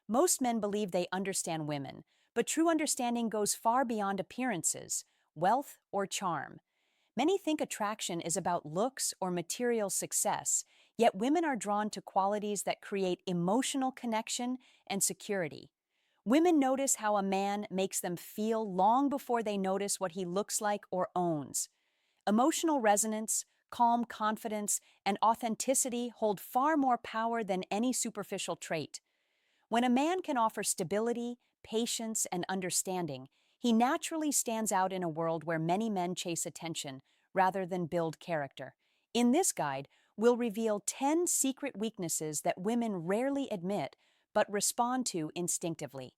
Most men believe they understand women, but true understanding goes far beyond appearances, wealth, or charm. Many think attraction is about looks or material success, yet women are drawn to qualities that create emotional connection and security. Women notice how a man makes them feel long before they notice what he looks like or owns. Emotional resonance, calm confidence, and authenticity hold far more power than any superficial trait. When a man can offer stability, patience, and understanding, he naturally stands out in a world where many men chase attention rather than build character. In this guide, we'll reveal 10 secret weaknesses that women rarely admit but respond to instinctively.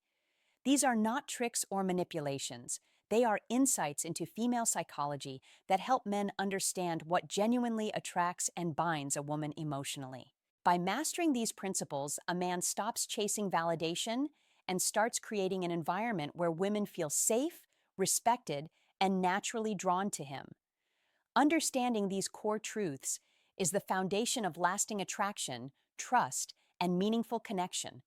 These are not tricks or manipulations. They are insights into female psychology that help men understand what genuinely attracts and binds a woman emotionally. By mastering these principles, a man stops chasing validation and starts creating an environment where women feel safe, respected, and naturally drawn to him. Understanding these core truths is the foundation of lasting attraction, trust, and meaningful connection.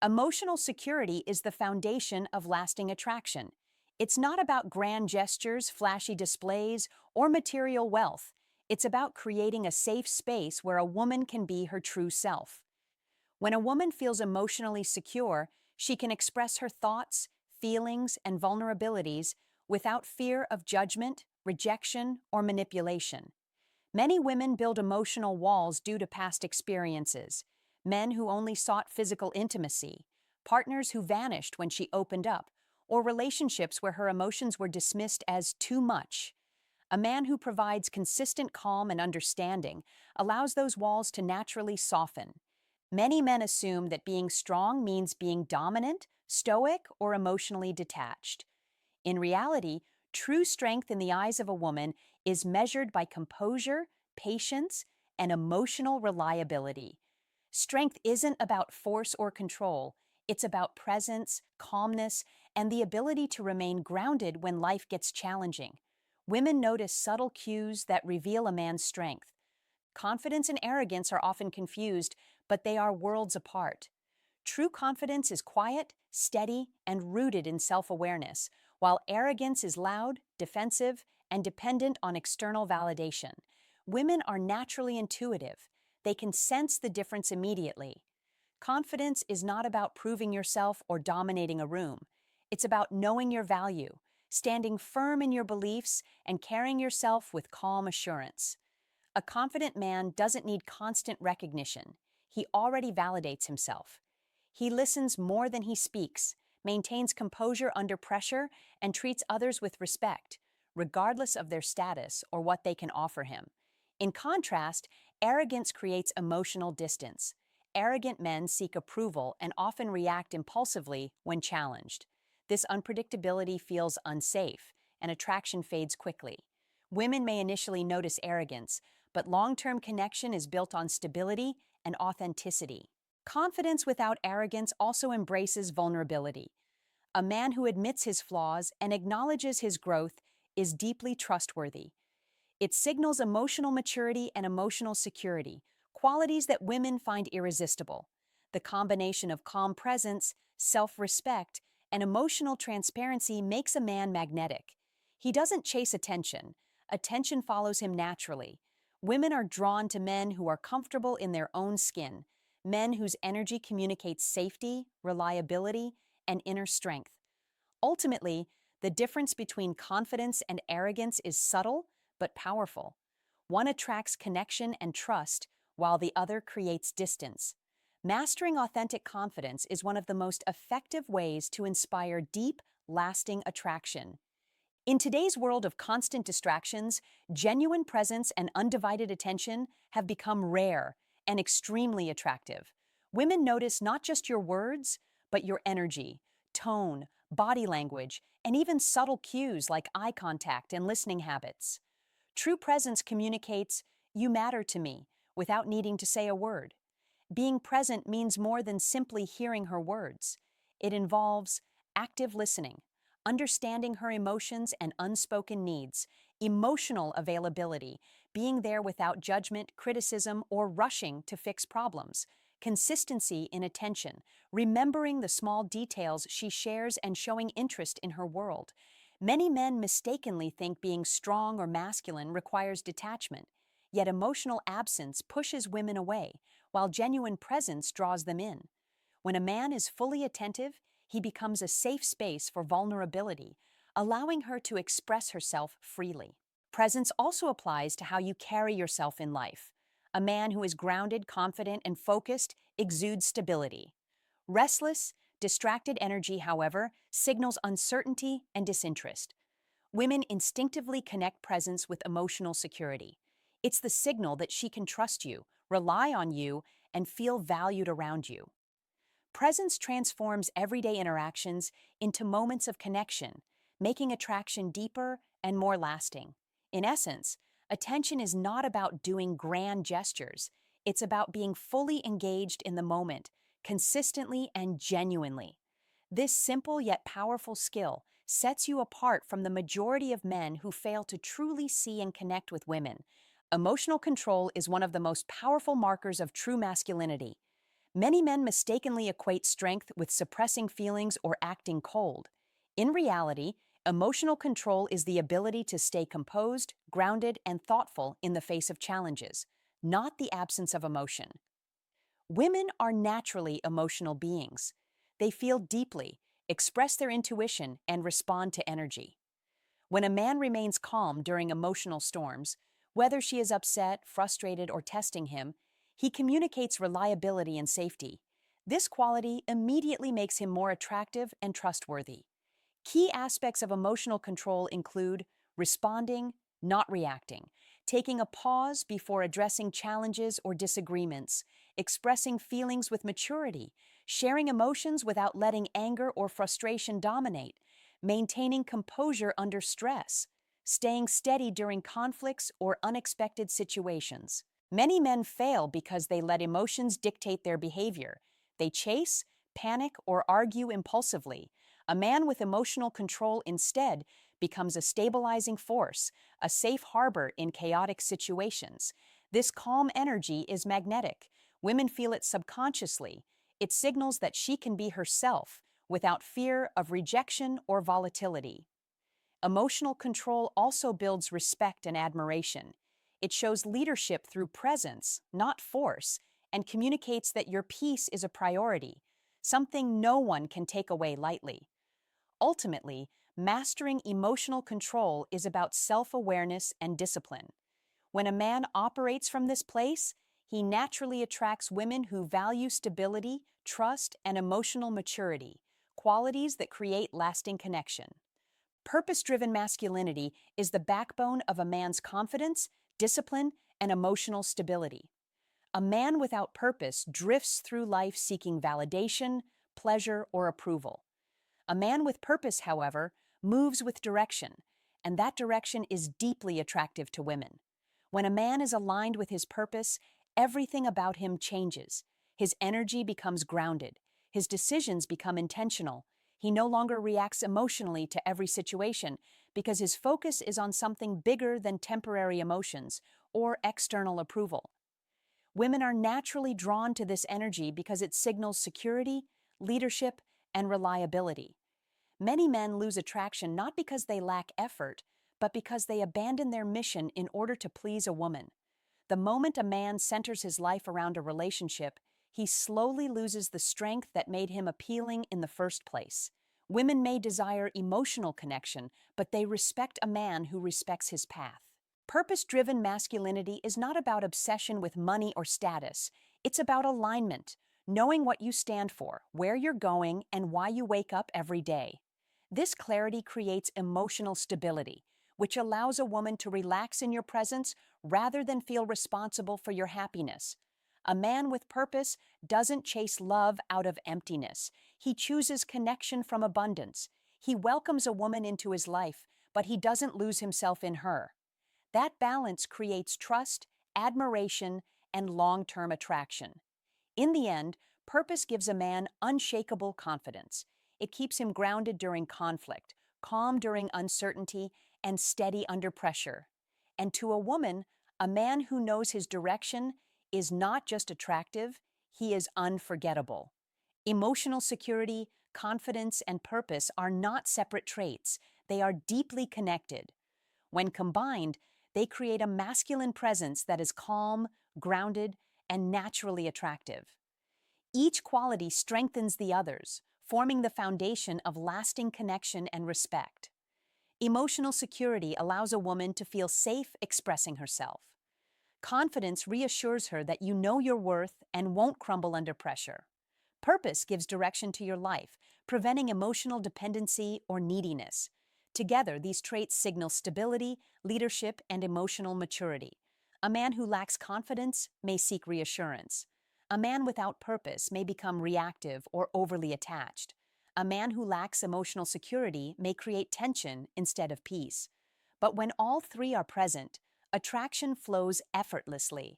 Emotional security is the foundation of lasting attraction. It's not about grand gestures, flashy displays, or material wealth. It's about creating a safe space where a woman can be her true self. When a woman feels emotionally secure, she can express her thoughts, feelings, and vulnerabilities without fear of judgment, rejection, or manipulation. Many women build emotional walls due to past experiences: men who only sought physical intimacy, partners who vanished when she opened up, or relationships where her emotions were dismissed as too much. A man who provides consistent calm and understanding allows those walls to naturally soften. Many men assume that being strong means being dominant, stoic, or emotionally detached. In reality, true strength in the eyes of a woman is measured by composure, patience, and emotional reliability. Strength isn't about force or control. It's about presence, calmness, and the ability to remain grounded when life gets challenging. Women notice subtle cues that reveal a man's strength. Confidence and arrogance are often confused, but they are worlds apart. True confidence is quiet, steady, and rooted in self-awareness, while arrogance is loud, defensive, and dependent on external validation. Women are naturally intuitive. They can sense the difference immediately. Confidence is not about proving yourself or dominating a room. It's about knowing your value, standing firm in your beliefs, and carrying yourself with calm assurance. A confident man doesn't need constant recognition. He already validates himself. He listens more than he speaks, maintains composure under pressure, and treats others with respect, regardless of their status or what they can offer him. In contrast, arrogance creates emotional distance. Arrogant men seek approval and often react impulsively when challenged. This unpredictability feels unsafe, and attraction fades quickly. Women may initially notice arrogance, but long-term connection is built on stability and authenticity. Confidence without arrogance also embraces vulnerability. A man who admits his flaws and acknowledges his growth is deeply trustworthy. It signals emotional maturity and emotional security, qualities that women find irresistible. The combination of calm presence, self-respect, and emotional transparency makes a man magnetic. He doesn't chase attention. Attention follows him naturally. Women are drawn to men who are comfortable in their own skin, men whose energy communicates safety, reliability, and inner strength. Ultimately, the difference between confidence and arrogance is subtle but powerful. One attracts connection and trust, while the other creates distance. Mastering authentic confidence is one of the most effective ways to inspire deep, lasting attraction. In today's world of constant distractions, genuine presence and undivided attention have become rare and extremely attractive. Women notice not just your words, but your energy, tone, body language, and even subtle cues like eye contact and listening habits. True presence communicates, "You matter to me," without needing to say a word. Being present means more than simply hearing her words. It involves active listening, understanding her emotions and unspoken needs, emotional availability, being there without judgment, criticism, or rushing to fix problems, consistency in attention, remembering the small details she shares and showing interest in her world. Many men mistakenly think being strong or masculine requires detachment, yet emotional absence pushes women away, while genuine presence draws them in. When a man is fully attentive, he becomes a safe space for vulnerability, allowing her to express herself freely. Presence also applies to how you carry yourself in life. A man who is grounded, confident, and focused exudes stability. Restless, distracted energy, however, signals uncertainty and disinterest. Women instinctively connect presence with emotional security. It's the signal that she can trust you, rely on you, and feel valued around you. Presence transforms everyday interactions into moments of connection, making attraction deeper and more lasting. In essence, attention is not about doing grand gestures. It's about being fully engaged in the moment, consistently and genuinely. This simple yet powerful skill sets you apart from the majority of men who fail to truly see and connect with women. Emotional control is one of the most powerful markers of true masculinity. Many men mistakenly equate strength with suppressing feelings or acting cold. In reality, emotional control is the ability to stay composed, grounded, and thoughtful in the face of challenges, not the absence of emotion. Women are naturally emotional beings. They feel deeply, express their intuition, and respond to energy. When a man remains calm during emotional storms, whether she is upset, frustrated, or testing him, he communicates reliability and safety. This quality immediately makes him more attractive and trustworthy. Key aspects of emotional control include responding, not reacting, taking a pause before addressing challenges or disagreements, expressing feelings with maturity, sharing emotions without letting anger or frustration dominate, maintaining composure under stress, staying steady during conflicts or unexpected situations. Many men fail because they let emotions dictate their behavior. They chase, panic, or argue impulsively. A man with emotional control instead becomes a stabilizing force, a safe harbor in chaotic situations. This calm energy is magnetic. Women feel it subconsciously. It signals that she can be herself without fear of rejection or volatility. Emotional control also builds respect and admiration. It shows leadership through presence, not force, and communicates that your peace is a priority, something no one can take away lightly. Ultimately, mastering emotional control is about self-awareness and discipline. When a man operates from this place, he naturally attracts women who value stability, trust, and emotional maturity, qualities that create lasting connection. Purpose-driven masculinity is the backbone of a man's confidence, discipline, and emotional stability. A man without purpose drifts through life seeking validation, pleasure, or approval. A man with purpose, however, moves with direction, and that direction is deeply attractive to women. When a man is aligned with his purpose, everything about him changes. His energy becomes grounded. His decisions become intentional. He no longer reacts emotionally to every situation because his focus is on something bigger than temporary emotions or external approval. Women are naturally drawn to this energy because it signals security, leadership, and reliability. Many men lose attraction not because they lack effort, but because they abandon their mission in order to please a woman. The moment a man centers his life around a relationship, he slowly loses the strength that made him appealing in the first place. Women may desire emotional connection, but they respect a man who respects his path. Purpose-driven masculinity is not about obsession with money or status. It's about alignment, knowing what you stand for, where you're going, and why you wake up every day. This clarity creates emotional stability, which allows a woman to relax in your presence rather than feel responsible for your happiness. A man with purpose doesn't chase love out of emptiness. He chooses connection from abundance. He welcomes a woman into his life, but he doesn't lose himself in her. That balance creates trust, admiration, and long-term attraction. In the end, purpose gives a man unshakable confidence. It keeps him grounded during conflict, calm during uncertainty, and steady under pressure. And to a woman, a man who knows his direction is not just attractive, he is unforgettable. Emotional security, confidence, and purpose are not separate traits, they are deeply connected. When combined, they create a masculine presence that is calm, grounded, and naturally attractive. Each quality strengthens the others, forming the foundation of lasting connection and respect. Emotional security allows a woman to feel safe expressing herself. Confidence reassures her that you know your worth and won't crumble under pressure. Purpose gives direction to your life, preventing emotional dependency or neediness. Together, these traits signal stability, leadership, and emotional maturity. A man who lacks confidence may seek reassurance. A man without purpose may become reactive or overly attached. A man who lacks emotional security may create tension instead of peace. But when all three are present, attraction flows effortlessly.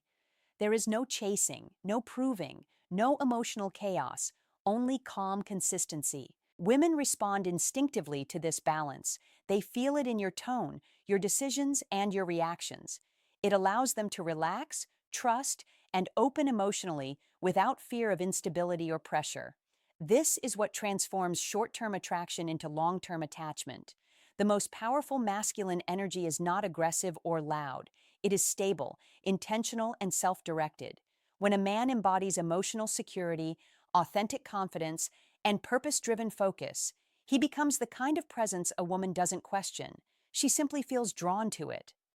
There is no chasing, no proving, no emotional chaos, only calm consistency. Women respond instinctively to this balance. They feel it in your tone, your decisions, and your reactions. It allows them to relax, trust, and open emotionally without fear of instability or pressure. This is what transforms short-term attraction into long-term attachment. The most powerful masculine energy is not aggressive or loud. It is stable, intentional, and self-directed. When a man embodies emotional security, authentic confidence, and purpose-driven focus, he becomes the kind of presence a woman doesn't question. She simply feels drawn to it.